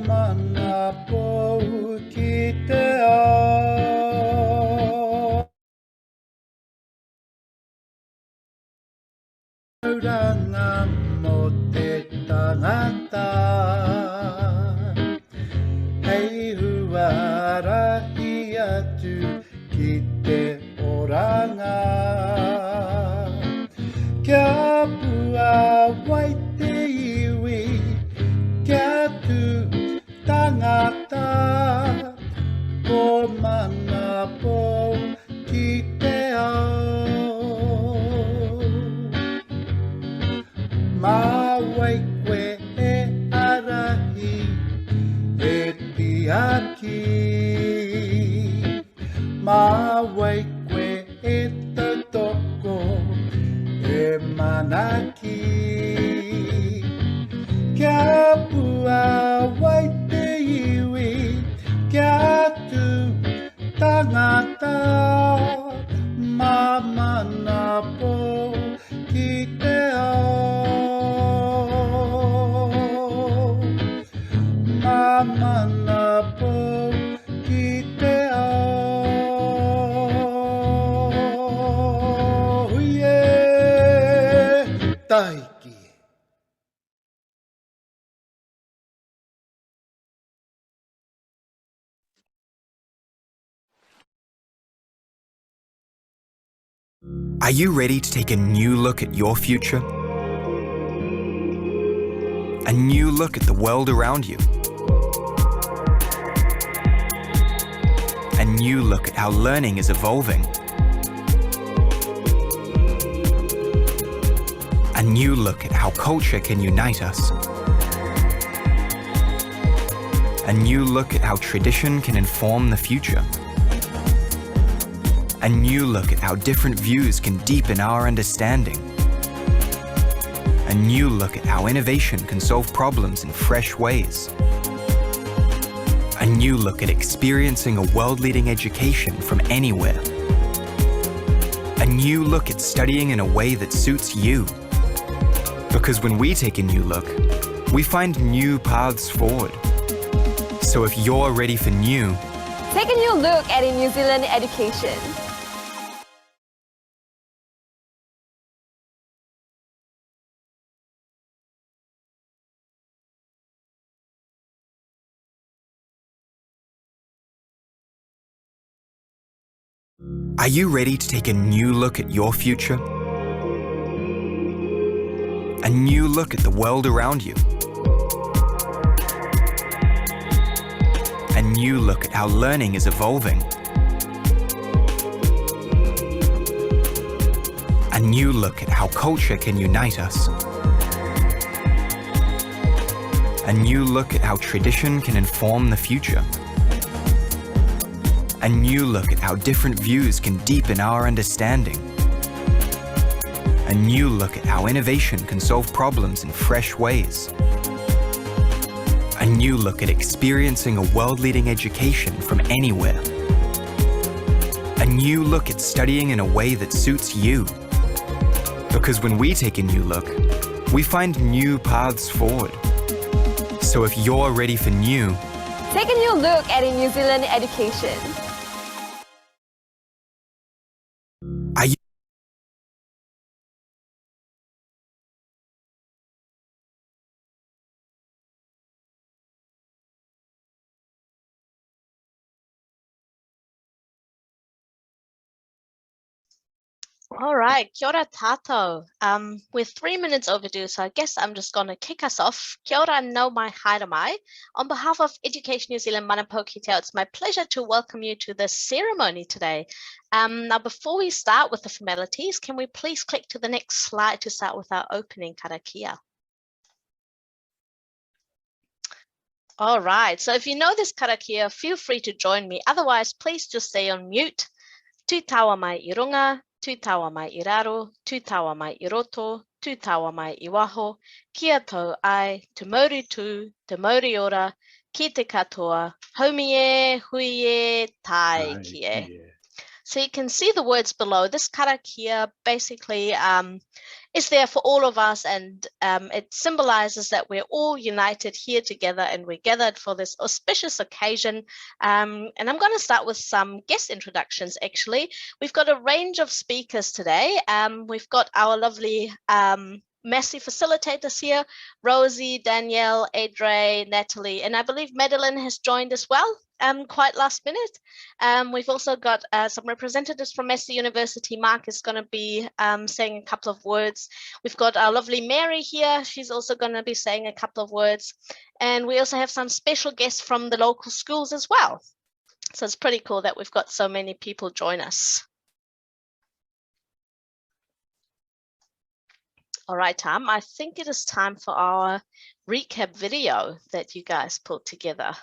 mana pou ki te ao. Uranga mo te tangata, hei huarahi atu ki te oranga. Kia pua wai te iwi, kia tu tangata, ko mana po ki te ao. Ma wai koe e arahi e tiaki, ma wai koe e tatoko e manaki. Kia pua wai te iwi, kia tu tangata, ma mana po ki te ao. Ma mana po ki te ao. Huie taiki. Are you ready to take a new look at your future? A new look at the world around you? A new look at how learning is evolving? A new look at how culture can unite us? A new look at how tradition can inform the future? A new look at how different views can deepen our understanding? A new look at how innovation can solve problems in fresh ways? A new look at experiencing a world-leading education from anywhere? A new look at studying in a way that suits you? Because when we take a new look, we find new paths forward. So if you're ready for new, take a new look at New Zealand education. are you ready to take a new look at your future? A new look at the world around you? A new look at how learning is evolving? A new look at how culture can unite us? A new look at how tradition can inform the future? A new look at how different views can deepen our understanding? A new look at how innovation can solve problems in fresh ways? A new look at experiencing a world-leading education from anywhere? A new look at studying in a way that suits you? Because when we take a new look, we find new paths forward. So if you're ready for new, take a new look at New Zealand education. Are you All right, kia ora tātou. We're 3 minutes overdue, so I guess I'm just going to kick us off. Kia ora nau mai haere mai. On behalf of Education New Zealand Manapo ki te ao, it's my pleasure to welcome you to this ceremony today. Now, before we start with the formalities, can we please click to the next slide to start with our opening karakia? All right, so if you know this karakia, feel free to join me. Otherwise, please just stay on mute. Tu tawa mai I runga, tu tawa mai I raro, tu tawa mai I roto, tu tawa mai I waho, kia tau ai, te mauri tū, te mauri ora, ki te katoa, haumi e, hui e, tai ki e. So you can see the words below. This karakia basically is there for all of us, and it symbolizes that we're all united here together and we're gathered for this auspicious occasion. And I'm going to start with some guest introductions. Actually, we've got a range of speakers today. We've got our lovely Massey facilitators here, Rosie, Danielle, Adre, Natalie, and I believe Madeline has joined as well. Quite last minute. We've also got some representatives from Massey University. Mark is going to be saying a couple of words. We've got our lovely Mary here. She's also going to be saying a couple of words. And we also have some special guests from the local schools as well. So it's pretty cool that we've got so many people join us. All right, Tom, I think it is time for our recap video that you guys put together.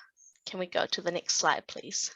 Can we go to the next slide, please?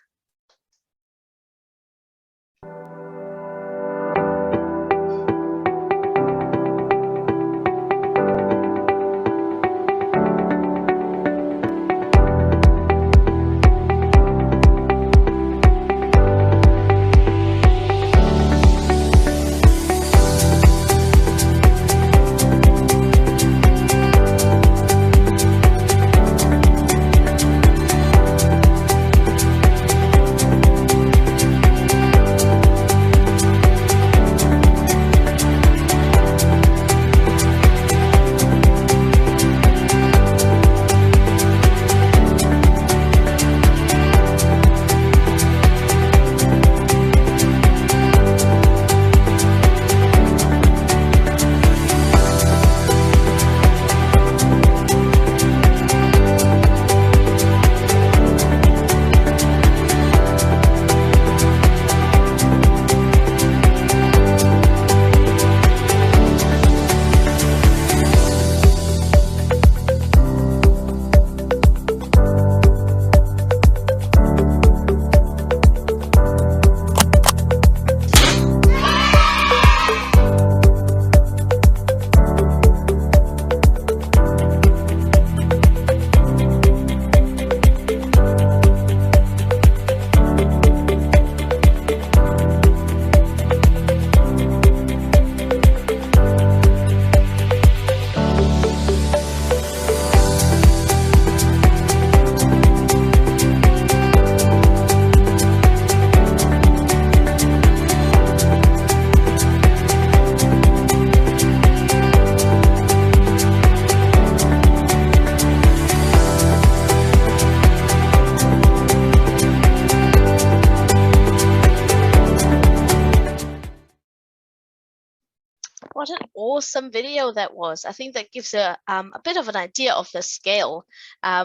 What an awesome video that was. I think that gives a bit of an idea of the scale.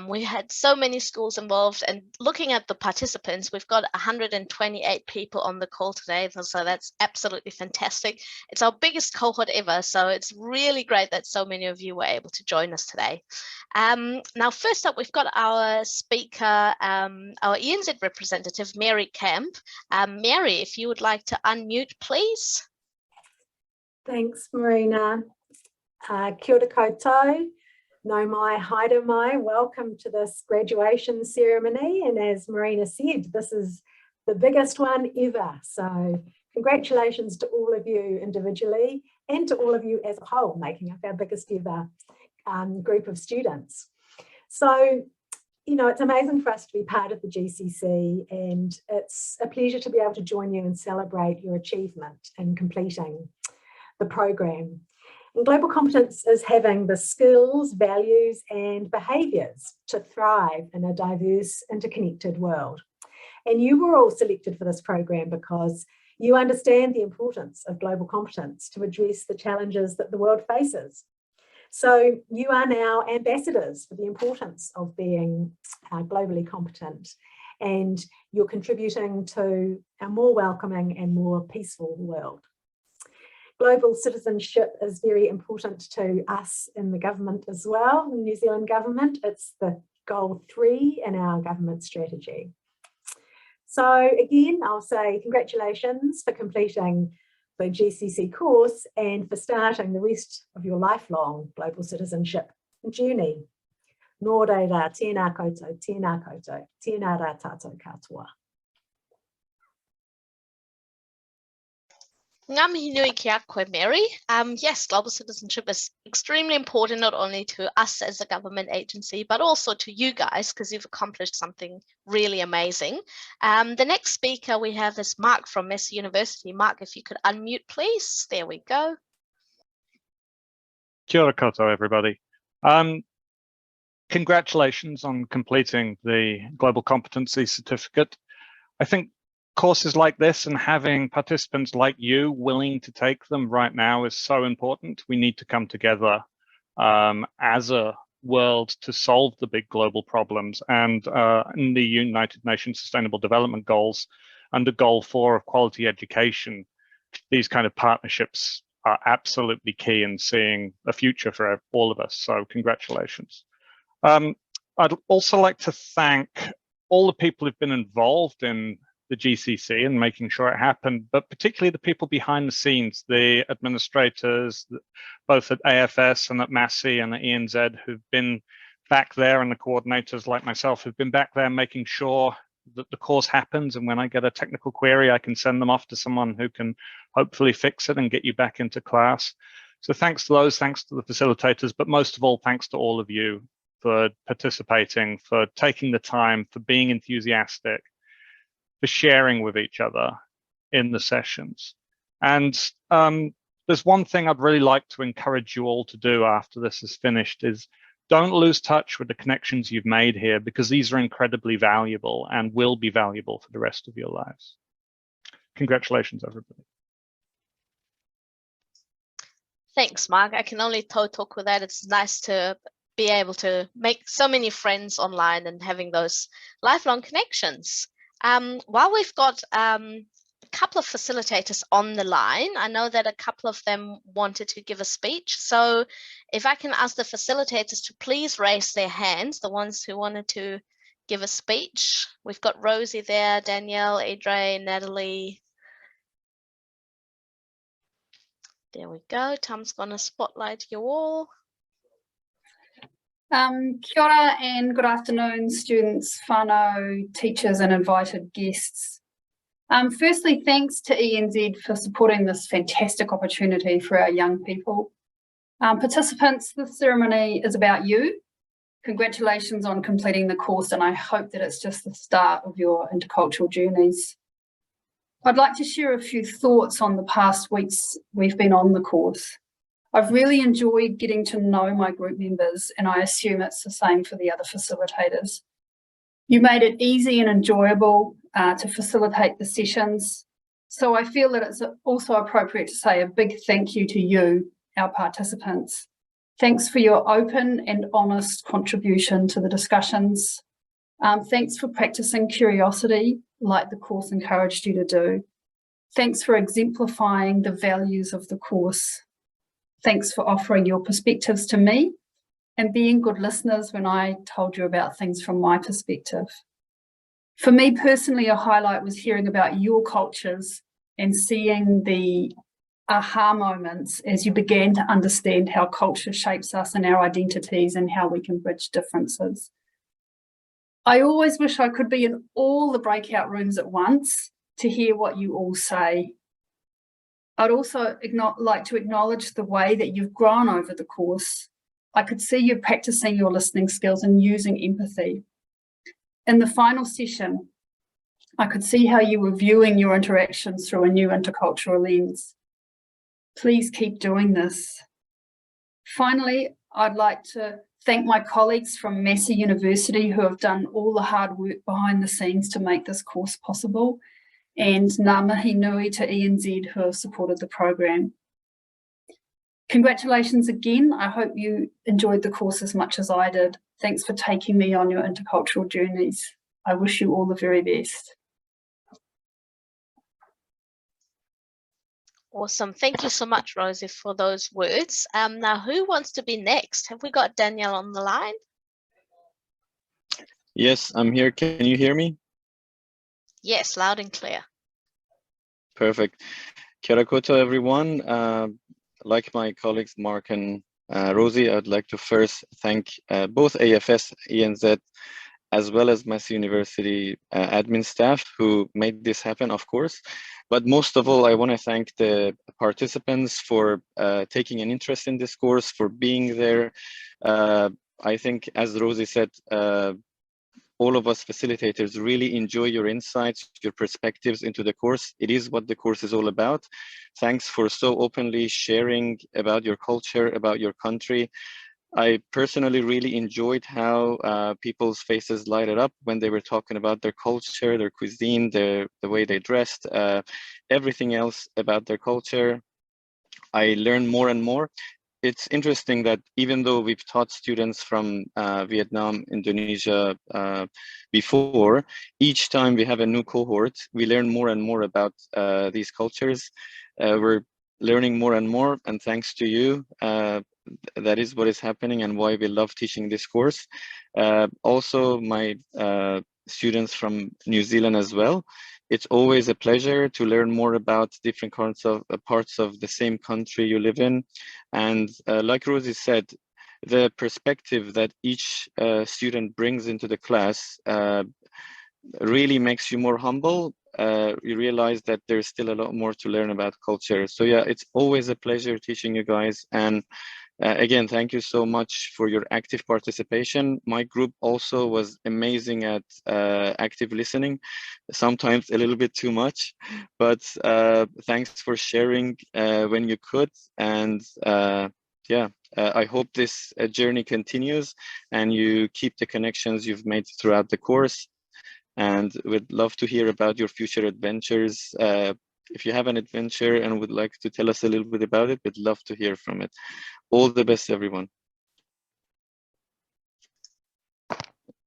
We had so many schools involved, and looking at the participants, we've got 128 people on the call today. So that's absolutely fantastic. It's our biggest cohort ever. So it's really great that so many of you were able to join us today. Now, first up, we've got our speaker, our ENZ representative, Mary Camp. Mary, if you would like to unmute, please. Thanks, Marina. Kia ora koutou, no mai, haere mai. Welcome to this graduation ceremony. And as Marina said, this is the biggest one ever. So congratulations to all of you individually and to all of you as a whole, making up our biggest ever group of students. So, you know, it's amazing for us to be part of the GCC, and it's a pleasure to be able to join you and celebrate your achievement in completing the program. And global competence is having the skills, values and behaviours to thrive in a diverse, interconnected world. And you were all selected for this program because you understand the importance of global competence to address the challenges that the world faces. So you are now ambassadors for the importance of being globally competent, and you're contributing to a more welcoming and more peaceful world. Global citizenship is very important to us in the government as well, the New Zealand government. It's the goal 3 in our government strategy. So again, I'll say congratulations for completing the GCC course and for starting the rest of your lifelong global citizenship journey. Nō reira, tēnā koutou, tēnā koutou, tēnā rā tātou katoa. Ngā mihi nui ki a koe, Mary. Yes, global citizenship is extremely important, not only to us as a government agency, but also to you guys, because you've accomplished something really amazing. The next speaker we have is Mark from Massey University. Mark, if you could unmute, please. There we go. Kia ora koutou, everybody. Congratulations on completing the Global Competency Certificate. I think courses like this and having participants like you willing to take them right now is so important. We need to come together as a world to solve the big global problems. And in the United Nations Sustainable Development Goals, under Goal 4 of quality education, these kind of partnerships are absolutely key in seeing a future for all of us. So congratulations. I'd also like to thank all the people who've been involved in the GCC and making sure it happened, but particularly the people behind the scenes, the administrators, both at AFS and at Massey and at ENZ, who've been back there, and the coordinators like myself who've been back there making sure that the course happens. And when I get a technical query, I can send them off to someone who can hopefully fix it and get you back into class. So thanks to those, thanks to the facilitators, but most of all, thanks to all of you for participating, for taking the time, for being enthusiastic, for sharing with each other in the sessions. And there's one thing I'd really like to encourage you all to do after this is finished is don't lose touch with the connections you've made here, because these are incredibly valuable and will be valuable for the rest of your lives. Congratulations, everybody. Thanks, Mark. I can only talk with that. It's nice to be able to make so many friends online and having those lifelong connections. While we've got a couple of facilitators on the line, I know that a couple of them wanted to give a speech. So if I can ask the facilitators to please raise their hands, the ones who wanted to give a speech. We've got Rosie there, Danielle, Adre, Natalie. There we go. Tom's going to spotlight you all. Kia ora and good afternoon, students, whānau, teachers and invited guests. Firstly, thanks to ENZ for supporting this fantastic opportunity for our young people. Participants, this ceremony is about you. Congratulations on completing the course, and I hope that it's just the start of your intercultural journeys. I'd like to share a few thoughts on the past weeks we've been on the course. I've really enjoyed getting to know my group members, and I assume it's the same for the other facilitators. You made it easy and enjoyable to facilitate the sessions, so I feel that it's also appropriate to say a big thank you to you, our participants. Thanks for your open and honest contribution to the discussions. Thanks for practicing curiosity, like the course encouraged you to do. Thanks for exemplifying the values of the course. Thanks for offering your perspectives to me and being good listeners when I told you about things from my perspective. For me personally, a highlight was hearing about your cultures and seeing the aha moments as you began to understand how culture shapes us and our identities and how we can bridge differences. I always wish I could be in all the breakout rooms at once to hear what you all say. I'd also like to acknowledge the way that you've grown over the course. I could see you practicing your listening skills and using empathy. In the final session, I could see how you were viewing your interactions through a new intercultural lens. Please keep doing this. Finally, I'd like to thank my colleagues from Massey University who have done all the hard work behind the scenes to make this course possible, and ngā mihi nui to ENZ who have supported the program. Congratulations again. I hope you enjoyed the course as much as I did. Thanks for taking me on your intercultural journeys. I wish you all the very best. Awesome. Thank you so much, Rosie, for those words. Now, who wants to be next? Have we got Danielle on the line? Yes, I'm here. Can you hear me? Yes, loud and clear. Perfect. Kia ora koutou, everyone. Like my colleagues Mark and Rosie, I'd like to first thank both AFS, ENZ, as well as Massey University admin staff who made this happen, of course. But most of all, I want to thank the participants for taking an interest in this course, for being there. I think, as Rosie said, all of us facilitators really enjoy your insights, your perspectives into the course. It is what the course is all about. Thanks for so openly sharing about your culture, about your country. I personally really enjoyed how people's faces lighted up when they were talking about their culture, their cuisine, the way they dressed, everything else about their culture. I learned more and more. It's interesting that even though we've taught students from Vietnam, Indonesia before, each time we have a new cohort, we learn more and more about these cultures. We're learning more and more, and thanks to you, that is what is happening and why we love teaching this course. Also, my students from New Zealand as well. It's always a pleasure to learn more about different parts of the same country you live in. And like Rosie said, the perspective that each student brings into the class really makes you more humble. You realize that there's still a lot more to learn about culture. So yeah, it's always a pleasure teaching you guys. And again, thank you so much for your active participation. My group also was amazing at active listening, sometimes a little bit too much, but thanks for sharing when you could. And yeah, I hope this journey continues and you keep the connections you've made throughout the course. And we'd love to hear about your future adventures. If you have an adventure and would like to tell us a little bit about it, we'd love to hear from it. All the best, everyone.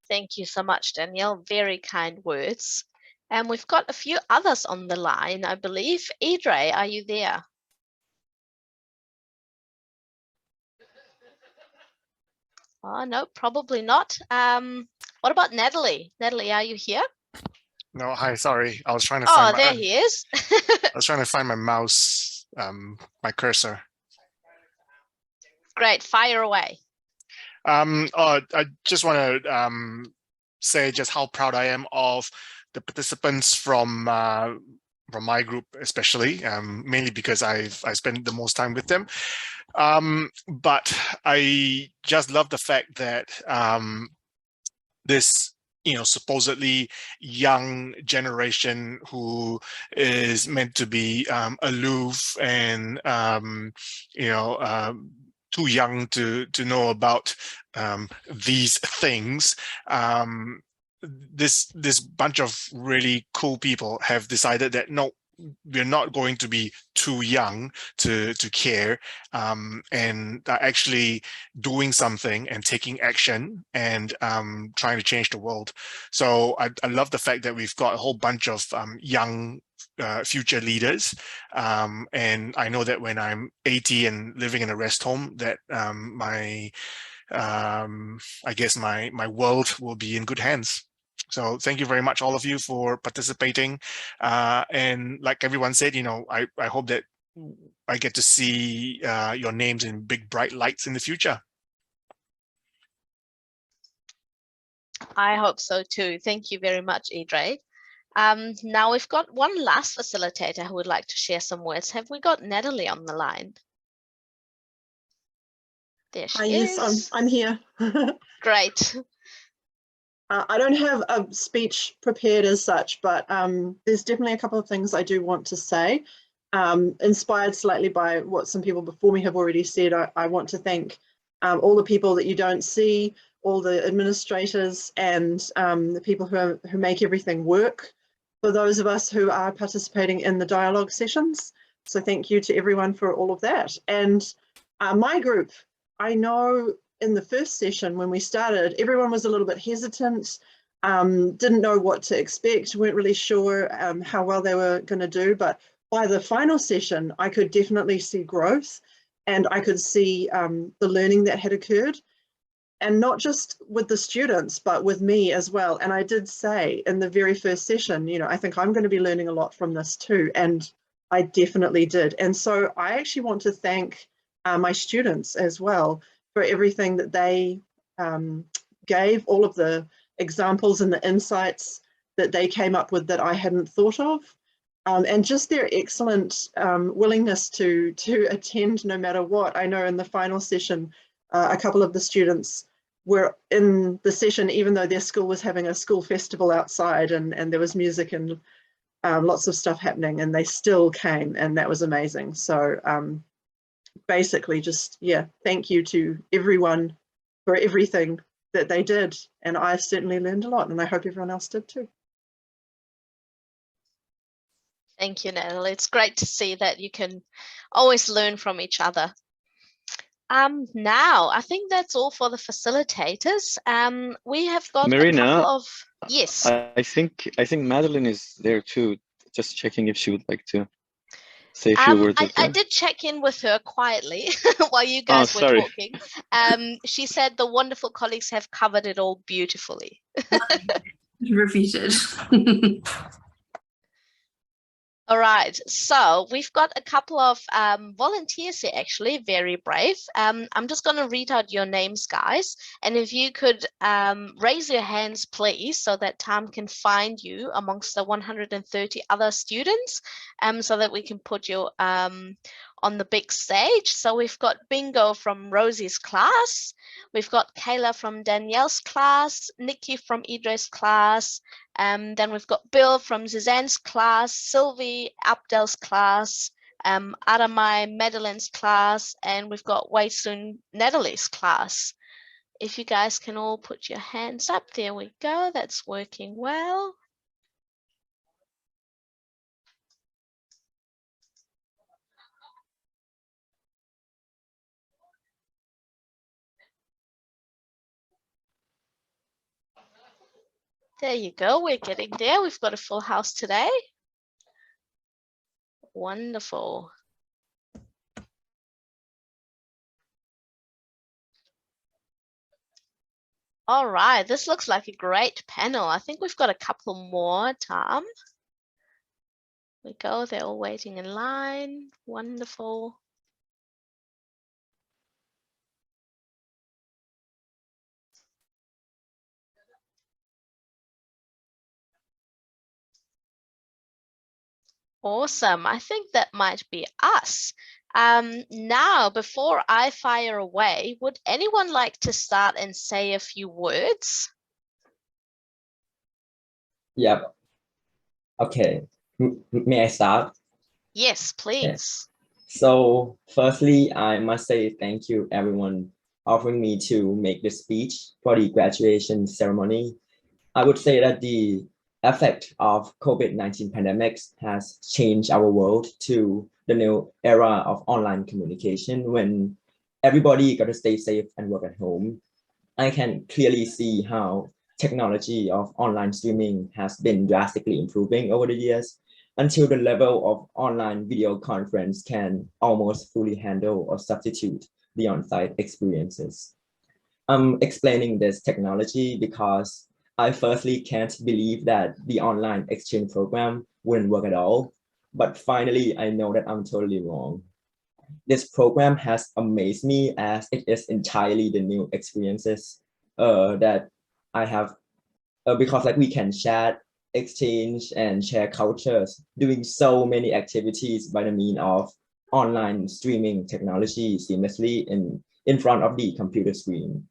Thank you so much, Danielle. Very kind words. And we've got a few others on the line, I believe. Idre, are you there? Oh, no, probably not. What about Natalie? Natalie, are you here? No, hi, sorry. I was trying to find there he is. I was trying to find my mouse, my cursor. Great, fire away. I just want to say just how proud I am of the participants from my group, especially, mainly because I spend the most time with them. But I just love the fact that this, supposedly young generation who is meant to be aloof and too young to know about these things. This bunch of really cool people have decided that no, we're not going to be too young to care, and are actually doing something and taking action and trying to change the world. So I love the fact that we've got a whole bunch of young future leaders, and I know that when I'm 80 and living in a rest home, that I guess my world will be in good hands. So thank you very much, all of you, for participating. And like everyone said, I hope that I get to see your names in big, bright lights in the future. I hope so too. Thank you very much, Idre. Now we've got one last facilitator who would like to share some words. Have we got Natalie on the line? There she is. Yes, I'm here. Great. I don't have a speech prepared as such, but there's definitely a couple of things I do want to say. Inspired slightly by what some people before me have already said, I want to thank all the people that you don't see, all the administrators and the people who make everything work for those of us who are participating in the dialogue sessions. So thank you to everyone for all of that. And my group, I know in the first session when we started, everyone was a little bit hesitant, didn't know what to expect, weren't really sure how well they were going to do. But by the final session, I could definitely see growth, and I could see the learning that had occurred, and not just with the students, but with me as well. And I did say in the very first session, I think I'm going to be learning a lot from this too. And I definitely did. And so I actually want to thank my students as well for everything that they gave, all of the examples and the insights that they came up with that I hadn't thought of. And just their excellent willingness to attend no matter what. I know in the final session, a couple of the students were in the session even though their school was having a school festival outside, and there was music and lots of stuff happening, and they still came, and that was amazing. So basically just, yeah, thank you to everyone for everything that they did. And I certainly learned a lot, and I hope everyone else did too. Thank you, Natalie. It's great to see that you can always learn from each other. Now, I think that's all for the facilitators. We have got Marina, a couple of, yes. I think Madeline is there too. Just checking if she would like to say a few words. I did check in with her quietly while you guys were talking. She said the wonderful colleagues have covered it all beautifully. Repeated. All right, so we've got a couple of volunteers here, actually, very brave. I'm just going to read out your names, guys. And if you could raise your hands, please, so that Tam can find you amongst the 130 other students, so that we can put you on the big stage. So we've got Bingo from Rosie's class. We've got Kayla from Danielle's class, Nikki from Idris' class. Then we've got Bill from Suzanne's class, Sylvie, Abdel's class, Aramai, Madeline's class, and we've got Waisun, Natalie's class. If you guys can all put your hands up, there we go, that's working well. There you go, we're getting there. We've got a full house today. Wonderful. All right, this looks like a great panel. I think we've got a couple more, Tom. We go, they're all waiting in line. Wonderful. Awesome. I think that might be us. Now, before I fire away, would anyone like to start and say a few words? Yep. Okay. May I start? Yes, please. Yes. So firstly, I must say thank you everyone offering me to make the speech for the graduation ceremony. I would say that the effect of COVID-19 pandemics has changed our world to the new era of online communication when everybody got to stay safe and work at home. I can clearly see how technology of online streaming has been drastically improving over the years until the level of online video conference can almost fully handle or substitute the on-site experiences. I'm explaining this technology because I firstly can't believe that the online exchange program wouldn't work at all, but finally I know that I'm totally wrong. This program has amazed me as it is entirely the new experiences that I have, because like we can chat, exchange, and share cultures, doing so many activities by the means of online streaming technology seamlessly in front of the computer screen.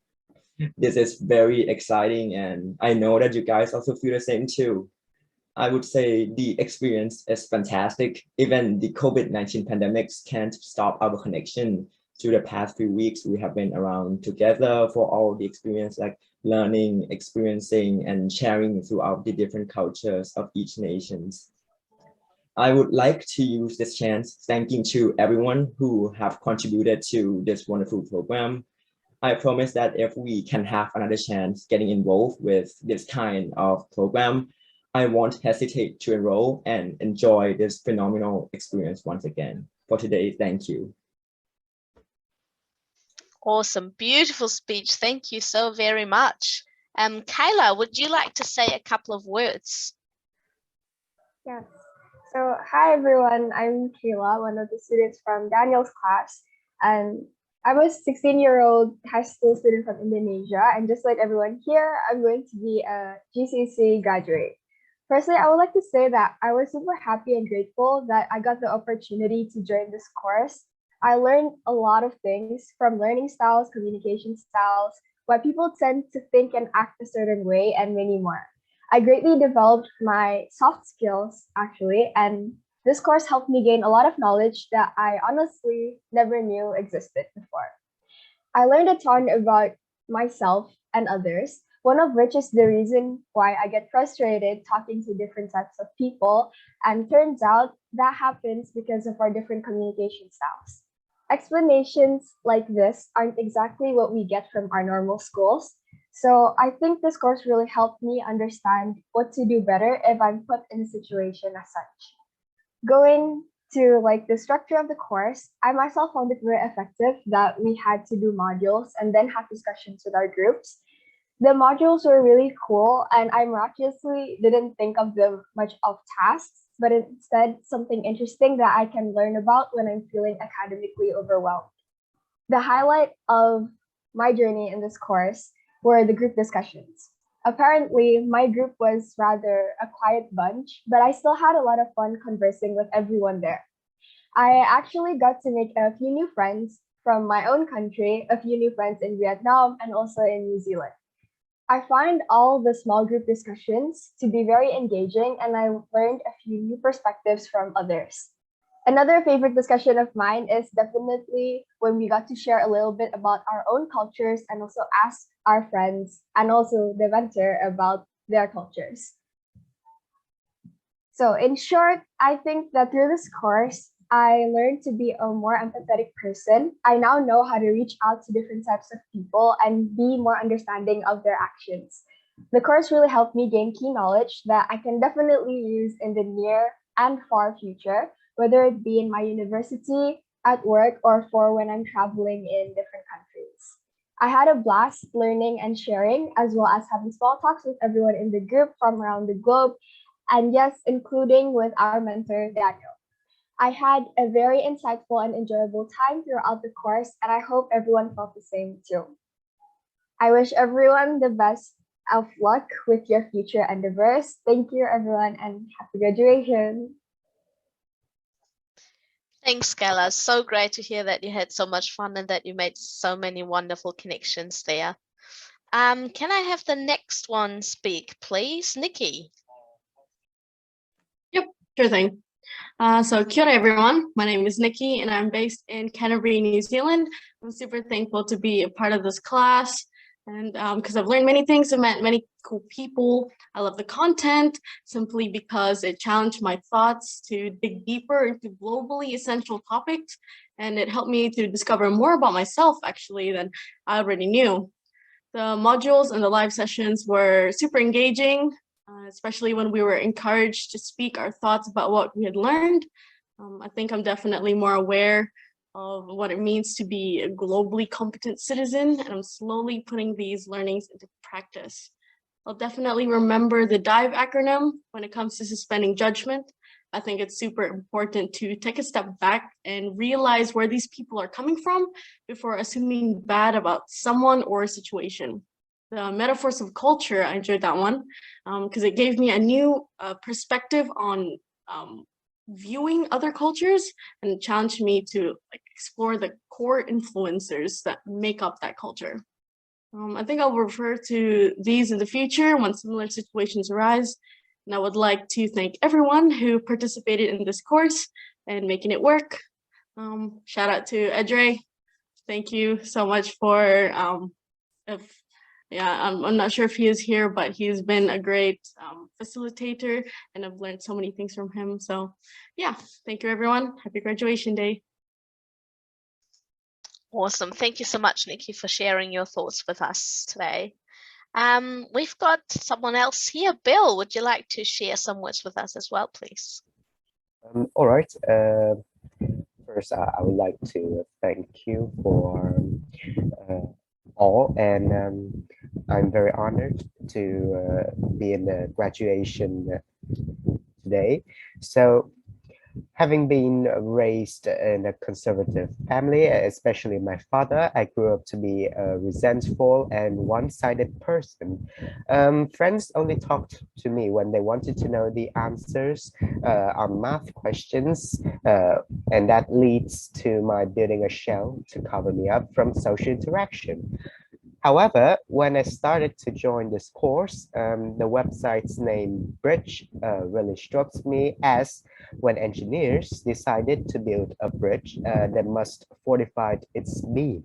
This is very exciting, and I know that you guys also feel the same too. I would say the experience is fantastic. Even the COVID-19 pandemics can't stop our connection. Through the past few weeks, we have been around together for all the experience, like learning, experiencing, and sharing throughout the different cultures of each nation. I would like to use this chance thanking to everyone who have contributed to this wonderful program. I promise that if we can have another chance getting involved with this kind of program, I won't hesitate to enroll and enjoy this phenomenal experience once again. For today, thank you. Awesome, beautiful speech. Thank you so very much. Kayla, would you like to say a couple of words? Yes. So hi everyone, I'm Kayla, one of the students from Daniel's class. And I'm a 16-year-old high school student from Indonesia, and just like everyone here, I'm going to be a GCC graduate. Firstly, I would like to say that I was super happy and grateful that I got the opportunity to join this course. I learned a lot of things from learning styles, communication styles, why people tend to think and act a certain way, and many more. I greatly developed my soft skills, actually, and this course helped me gain a lot of knowledge that I honestly never knew existed before. I learned a ton about myself and others, one of which is the reason why I get frustrated talking to different types of people, and turns out that happens because of our different communication styles. Explanations like this aren't exactly what we get from our normal schools, so I think this course really helped me understand what to do better if I'm put in a situation as such. Going to like the structure of the course, I myself found it very effective that we had to do modules and then have discussions with our groups. The modules were really cool, and I miraculously didn't think of them much of tasks, but instead something interesting that I can learn about when I'm feeling academically overwhelmed. The highlight of my journey in this course were the group discussions. Apparently, my group was rather a quiet bunch, but I still had a lot of fun conversing with everyone there. I actually got to make a few new friends from my own country, a few new friends in Vietnam, and also in New Zealand. I find all the small group discussions to be very engaging, and I learned a few new perspectives from others. Another favorite discussion of mine is definitely when we got to share a little bit about our own cultures and also ask our friends and also the mentor about their cultures. So in short, I think that through this course, I learned to be a more empathetic person. I now know how to reach out to different types of people and be more understanding of their actions. The course really helped me gain key knowledge that I can definitely use in the near and far future, whether it be in my university, at work, or for when I'm traveling in different countries. I had a blast learning and sharing, as well as having small talks with everyone in the group from around the globe, and yes, including with our mentor, Daniel. I had a very insightful and enjoyable time throughout the course, and I hope everyone felt the same too. I wish everyone the best of luck with your future endeavors. Thank you, everyone, and happy graduation. Thanks, Kayla. So great to hear that you had so much fun and that you made so many wonderful connections there. Can I have the next one speak, please? Nikki. Yep, sure thing. So kia ora everyone, my name is Nikki and I'm based in Canterbury, New Zealand. I'm super thankful to be a part of this class and because I've learned many things, I've met many cool people. I love the content simply because it challenged my thoughts to dig deeper into globally essential topics, and it helped me to discover more about myself actually than I already knew. The modules and the live sessions were super engaging, especially when we were encouraged to speak our thoughts about what we had learned. I think I'm definitely more aware of what it means to be a globally competent citizen, and I'm slowly putting these learnings into practice. I'll definitely remember the DIVE acronym when it comes to suspending judgment. I think it's super important to take a step back and realize where these people are coming from before assuming bad about someone or a situation. The metaphors of culture, I enjoyed that one because it gave me a new perspective on viewing other cultures and challenged me to explore the core influencers that make up that culture. I think I'll refer to these in the future when similar situations arise. And I would like to thank everyone who participated in this course and making it work. Shout out to Edre. Thank you so much for, I'm not sure if he is here, but he's been a great facilitator and I've learned so many things from him. So yeah, thank you everyone. Happy graduation day. Awesome. Thank you so much, Nikki, for sharing your thoughts with us today. We've got someone else here. Bill, would you like to share some words with us as well, please? All right. First, I would like to thank you for all, and I'm very honored to be in the graduation today. So Having been raised in a conservative family, especially my father, I grew up to be a resentful and one-sided person. Friends only talked to me when they wanted to know the answers on math questions, and that leads to my building a shell to cover me up from social interaction. However, when I started to join this course, the website's name Bridge really struck me as when engineers decided to build a bridge that must fortify its beam.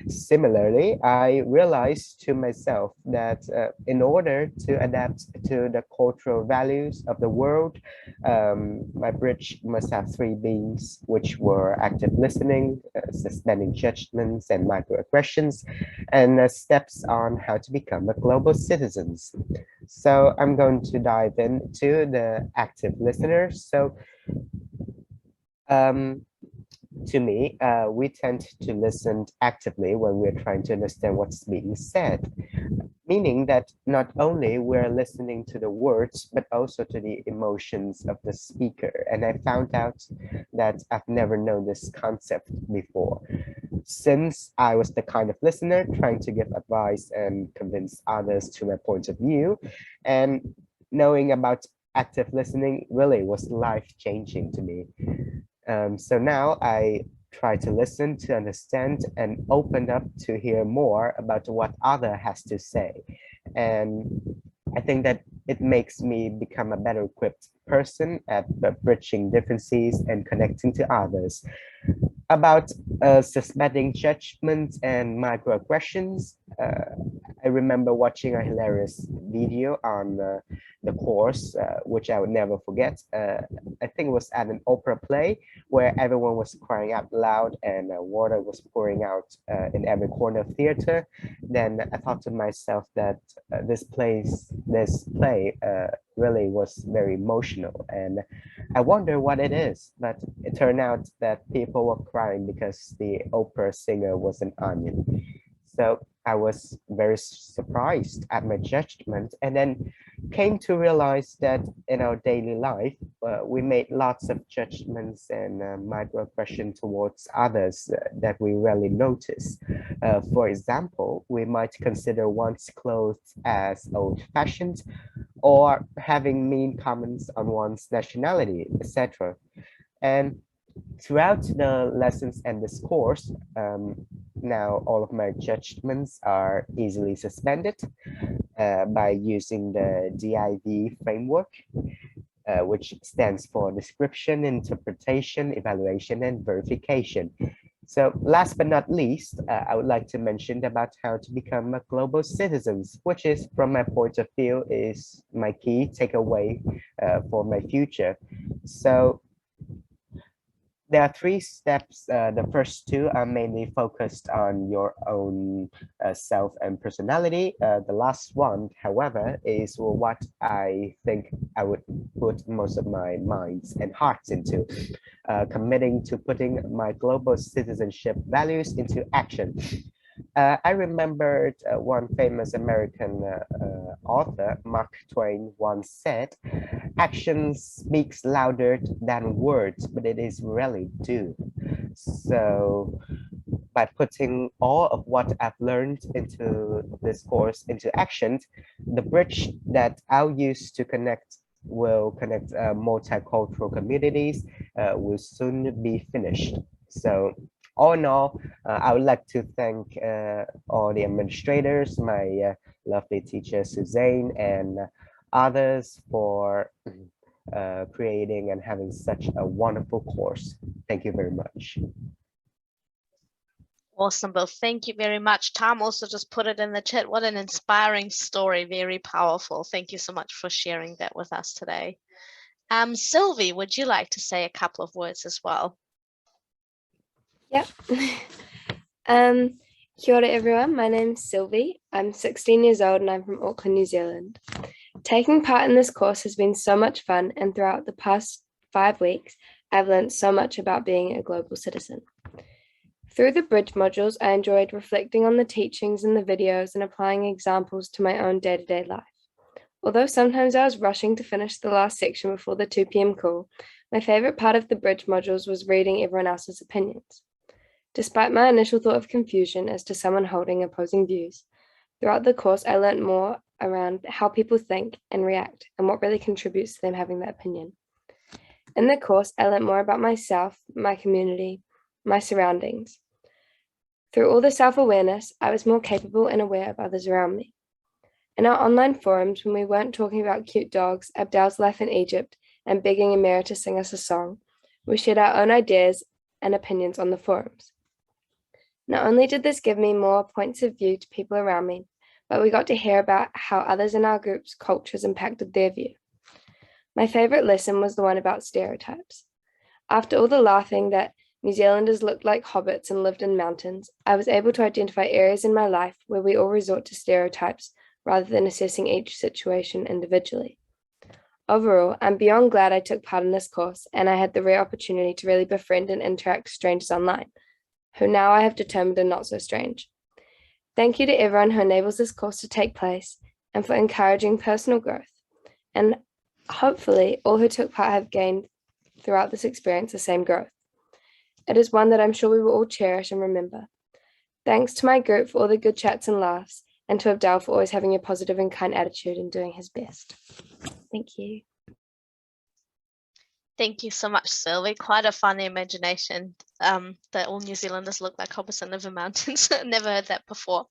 Similarly, I realized to myself that in order to adapt to the cultural values of the world, my bridge must have three beams, which were active listening, suspending judgments and microaggressions, and steps on how to become a global citizens. So I'm going to dive into the active listeners. So to me, we tend to listen actively when we're trying to understand what's being said, meaning that not only we're listening to the words, but also to the emotions of the speaker. And I found out that I've never known this concept before, since I was the kind of listener trying to give advice and convince others to my point of view. And knowing about active listening really was life-changing to me. So now I try to listen, to understand, and open up to hear more about what other has to say. And I think that it makes me become a better equipped person at bridging differences and connecting to others. About suspending judgments and microaggressions, I remember watching a hilarious video on the course, which I would never forget. I think it was at an opera play where everyone was crying out loud and water was pouring out in every corner of theater. Then I thought to myself that this play really was very emotional, and I wonder what it is. But it turned out that people were crying because the opera singer was an onion. So I was very surprised at my judgment, and then came to realize that in our daily life, we made lots of judgments and microaggression towards others that we rarely notice. For example, we might consider one's clothes as old-fashioned, or having mean comments on one's nationality, etc. And throughout the lessons and this course, now all of my judgments are easily suspended by using the DIV framework, which stands for description, interpretation, evaluation, and verification. So last but not least, I would like to mention about how to become a global citizens, which is, from my point of view, is my key takeaway for my future. So there are three steps. The first two are mainly focused on your own self and personality. The last one, however, is what I think I would put most of my minds and hearts into, committing to putting my global citizenship values into action. I remembered one famous American author, Mark Twain, once said, "Action speaks louder than words, but it is really do." So by putting all of what I've learned into this course into action, the bridge that I'll use to will connect multicultural communities will soon be finished. So all in all, I would like to thank all the administrators, my lovely teacher Suzanne, and others for creating and having such a wonderful course. Thank you very much. Awesome, Bill. Thank you very much. Tom also just put it in the chat. What an inspiring story. Very powerful. Thank you so much for sharing that with us today. Sylvie, would you like to say a couple of words as well? Yep. Kia ora everyone, my name's Sylvie. I'm 16 years old and I'm from Auckland, New Zealand. Taking part in this course has been so much fun, and throughout the past 5 weeks, I've learned so much about being a global citizen. Through the bridge modules, I enjoyed reflecting on the teachings in the videos and applying examples to my own day-to-day life. Although sometimes I was rushing to finish the last section before the 2 p.m. call, My favorite part of the bridge modules was reading everyone else's opinions. Despite my initial thought of confusion as to someone holding opposing views, throughout the course I learned more around how people think and react and what really contributes to them having that opinion. In the course, I learned more about myself, my community, my surroundings. Through all the self-awareness, I was more capable and aware of others around me. In our online forums, when we weren't talking about cute dogs, Abdel's life in Egypt, and begging Amira to sing us a song, we shared our own ideas and opinions on the forums. Not only did this give me more points of view to people around me, but we got to hear about how others in our group's cultures impacted their view. My favorite lesson was the one about stereotypes. After all the laughing that New Zealanders looked like hobbits and lived in mountains, I was able to identify areas in my life where we all resort to stereotypes rather than assessing each situation individually. Overall, I'm beyond glad I took part in this course and I had the rare opportunity to really befriend and interact with strangers online, who now I have determined are not so strange. Thank you to everyone who enables this course to take place and for encouraging personal growth. And hopefully all who took part have gained throughout this experience the same growth. It is one that I'm sure we will all cherish and remember. Thanks to my group for all the good chats and laughs, and to Abdel for always having a positive and kind attitude and doing his best. Thank you. Thank you so much, Sylvie. Quite a funny imagination that all New Zealanders look like hobbits and live in mountains. Never heard that before.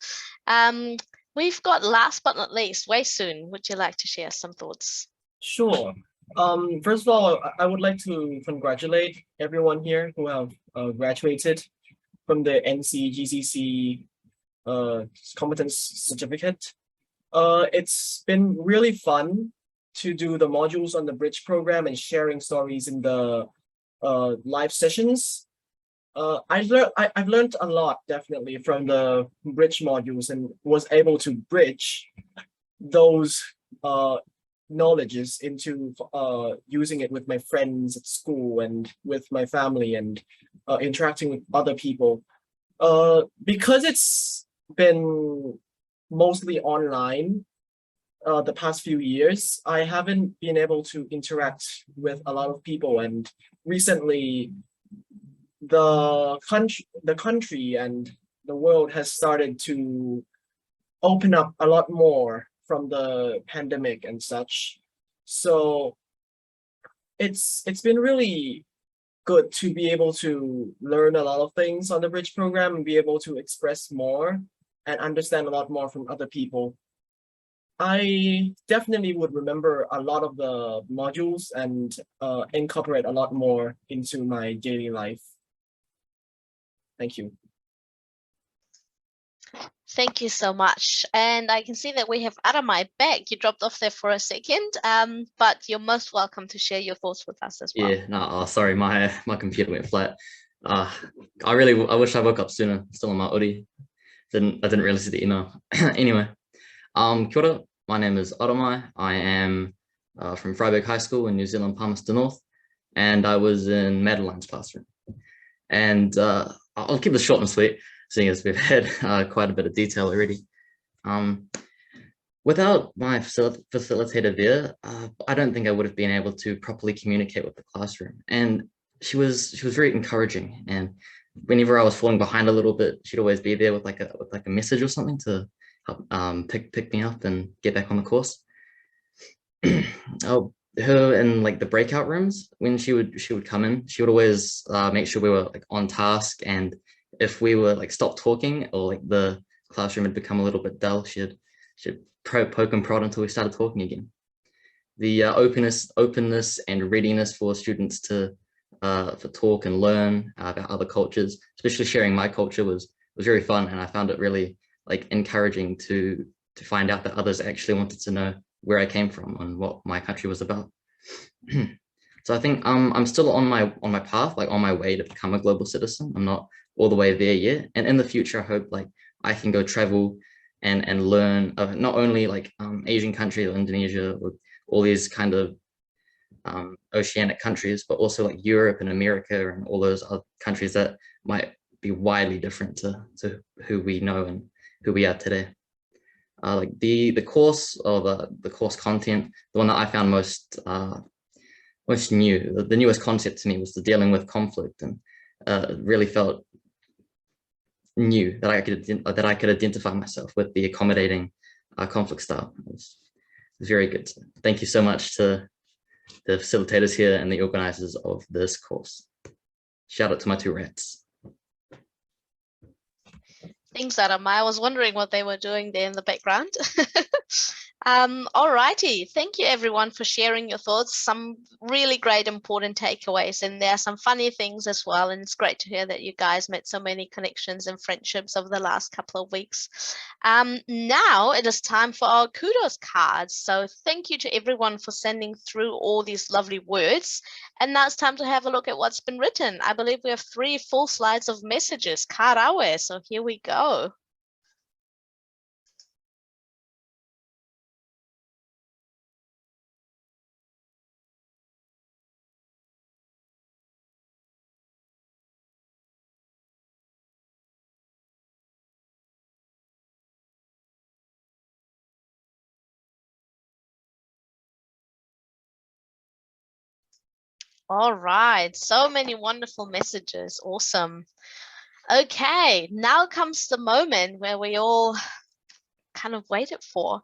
We've got last but not least, Wei Soon. Would you like to share some thoughts? Sure. First of all, I would like to congratulate everyone here who have graduated from the NZGCC Competence Certificate. It's been really fun to do the modules on the bridge program and sharing stories in the live sessions. I've learned a lot definitely from the bridge modules and was able to bridge those knowledges into using it with my friends at school and with my family and interacting with other people. Because it's been mostly online the past few years, I haven't been able to interact with a lot of people, and recently the country and the world has started to open up a lot more from the pandemic and such. So it's been really good to be able to learn a lot of things on the bridge program and be able to express more and understand a lot more from other people. I definitely would remember a lot of the modules and incorporate a lot more into my daily life. Thank you. Thank you so much. And I can see that we have Adamai back. You dropped off there for a second, but you're most welcome to share your thoughts with us as well. Yeah, no, sorry, my computer went flat. I wish I woke up sooner, still on my uri. I didn't really see the email. Anyway, kia ora, my name is Adamai. I am from Freiburg High School in New Zealand, Palmerston North, and I was in Madeline's classroom. And I'll keep this short and sweet, seeing as we've had quite a bit of detail already. Without my facilitator there, I don't think I would have been able to properly communicate with the classroom. And she was very encouraging. And whenever I was falling behind a little bit, she'd always be there with like a message or something to help pick me up and get back on the course. Her in like the breakout rooms, when she would come in, she would always make sure we were like on task, and if we were like stopped talking or like the classroom had become a little bit dull, she'd poke and prod until we started talking again. The openness and readiness for students to for talk and learn about other cultures, especially sharing my culture, was very fun, and I found it really like encouraging to find out that others actually wanted to know where I came from and what my country was about. So I think I'm still on my path, like on my way to become a global citizen. I'm not all the way there yet, and in the future I hope like I can go travel and learn not only like Asian countries or Indonesia or all these kind of oceanic countries, but also like Europe and America and all those other countries that might be widely different to who we know and who we are today. Like the course or the course content, the one that I found most was new. The newest concept to me was the dealing with conflict, and really felt new that I could identify myself with the accommodating conflict style. It was very good. Thank you so much to the facilitators here and the organizers of this course. Shout out to my 2 rats. Thanks, Adam. I was wondering what they were doing there in the background. Alrighty, thank you everyone for sharing your thoughts. Some really great important takeaways, and there are some funny things as well, and it's great to hear that you guys met so many connections and friendships over the last couple of weeks. Now it is time for our kudos cards. So thank you to everyone for sending through all these lovely words, and now it's time to have a look at what's been written. I believe we have 3 full slides of messages, karawe, so here we go. All right, so many wonderful messages. Awesome. Okay, now comes the moment where we all kind of waited for.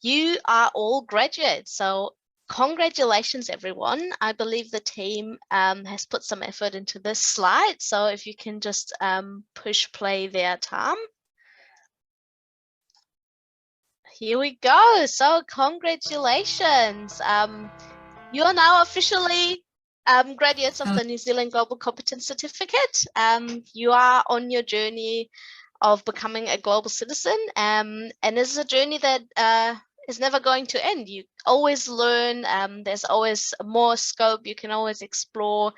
You are all graduates, so congratulations, everyone. I believe the team has put some effort into this slide, so if you can just push play there, Tom. Here we go. So congratulations. You are now officially graduates of the New Zealand Global Competence Certificate. You are on your journey of becoming a global citizen, and this is a journey that is never going to end. You always learn, there's always more scope, you can always explore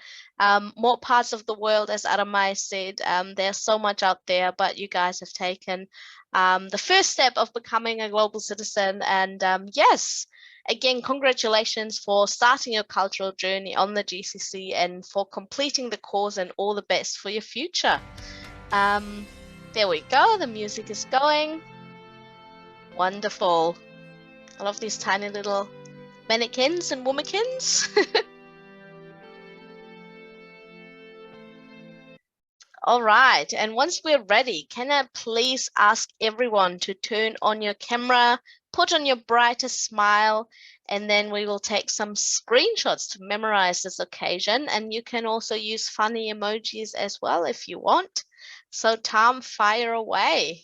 more parts of the world. As Aramai said, there's so much out there, but you guys have taken the first step of becoming a global citizen, and yes, again, congratulations for starting your cultural journey on the GCC and for completing the course, and all the best for your future. There we go, the music is going. Wonderful. I love these tiny little mannequins and womanekins. All right, and once we're ready, can I please ask everyone to turn on your camera, put on your brightest smile, and then we will take some screenshots to memorize this occasion. And you can also use funny emojis as well if you want. So Tom, fire away.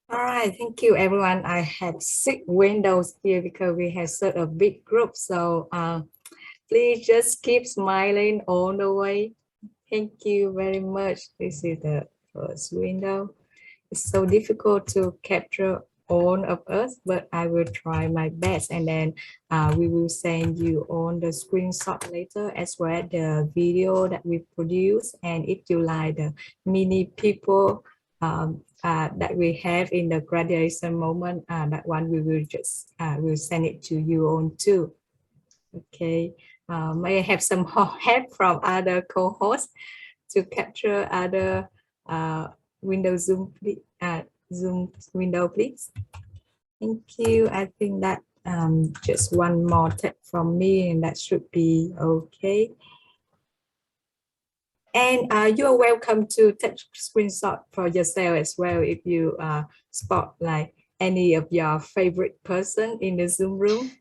All right, thank you, everyone. I have 6 windows here because we have such a big group. So please just keep smiling all the way. Thank you very much. This is the first window. It's so difficult to capture all of us, but I will try my best. And then we will send you on the screenshot later, as well as the video that we produce. And if you like the mini people that we have in the graduation moment, that one we will just will send it to you on too. Okay, may I have some help from other co-hosts to capture other window Zoom, Zoom window, please? Thank you. I think that just one more tap from me, and that should be okay. And you are welcome to take screenshot for yourself as well if you spot like any of your favorite person in the Zoom room.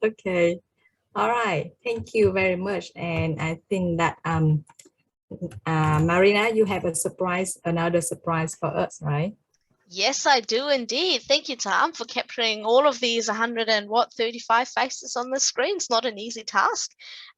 Okay, all right, thank you very much. And I think that Marina, you have a surprise, another surprise for us, right? Yes, I do indeed. Thank you, Tom, for capturing all of these 135 faces on the screen. It's not an easy task.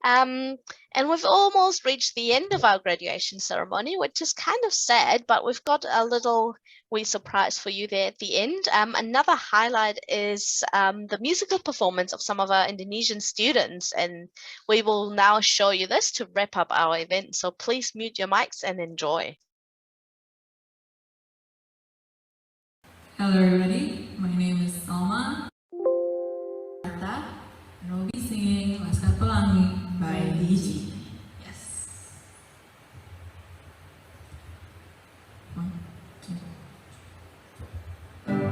And we've almost reached the end of our graduation ceremony, which is kind of sad, but we've got a little wee surprise for you there at the end. Another highlight is the musical performance of some of our Indonesian students, and we will now show you this to wrap up our event. So please mute your mics and enjoy. Hello everybody, my name is Salma. And we'll be singing Laskar Pelangi by DG. Yes. 1, 2.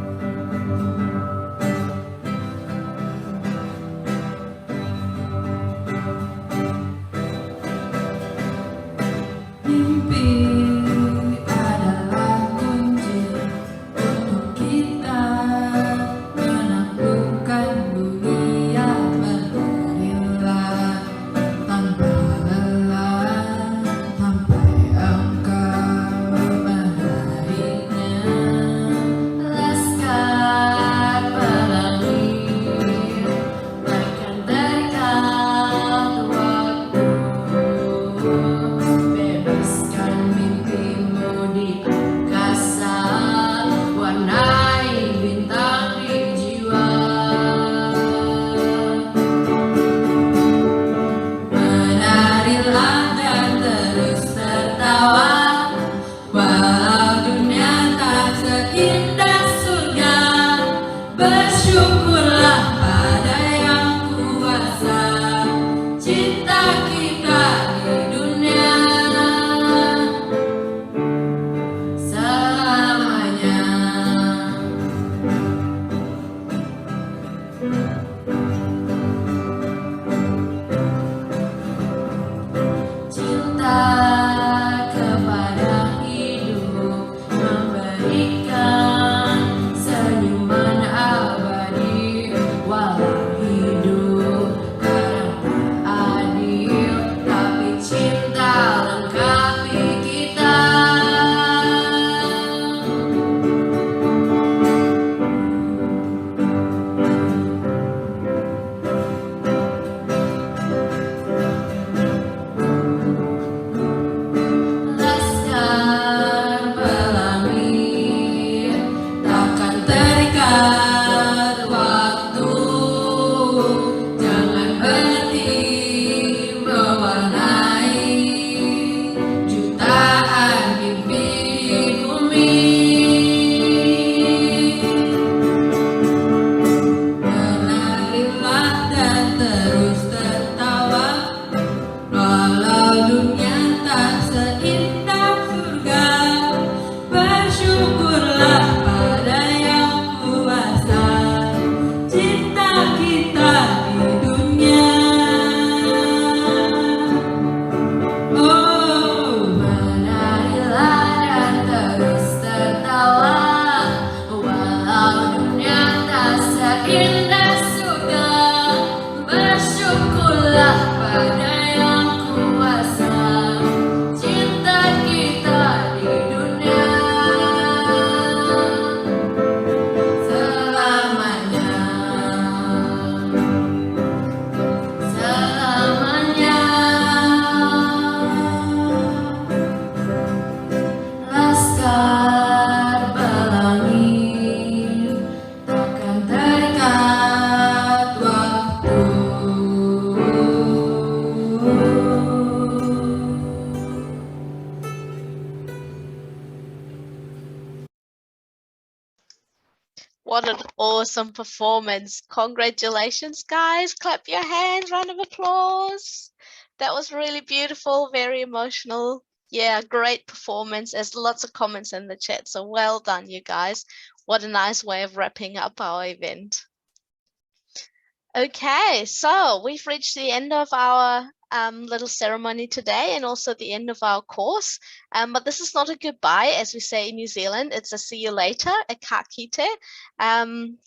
What an awesome performance. Congratulations, guys. Clap your hands, round of applause. That was really beautiful, very emotional. Yeah, great performance. There's lots of comments in the chat, so well done, you guys. What a nice way of wrapping up our event. Okay, so we've reached the end of our little ceremony today and also the end of our course. But this is not a goodbye, as we say in New Zealand. It's a see you later, a ka kite.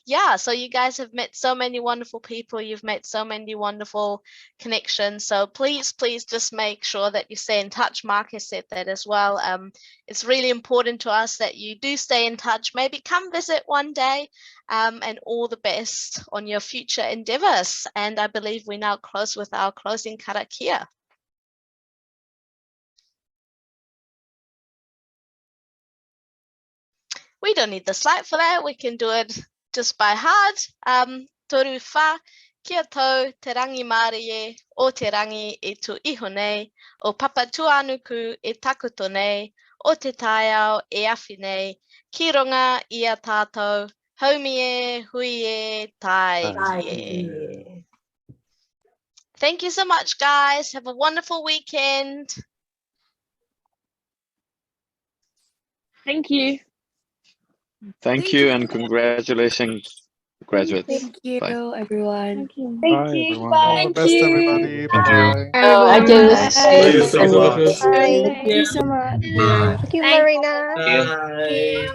Yeah, so you guys have met so many wonderful people. You've made so many wonderful connections. So please, please just make sure that you stay in touch. Mark has said that as well. It's really important to us that you do stay in touch. Maybe come visit one day. And all the best on your future endeavors. And I believe we now close with our closing karakia. We don't need the slide for that. We can do it just by heart. Toru wha, kia tau te rangi mārie o te rangi e tu iho nei, o papatuanuku e takuto nei, o te taiao e awhi nei, ki runga i a tātou, haumie, huie, tai. Thank you so much, guys. Have a wonderful weekend. Thank you. Thank you and congratulations, graduates. Thank you, everyone. Thank you. Everyone. Bye. All the best, everybody. Thank you. Bye. I just Bye. say Thank you so much. Thank you, Marina. Bye.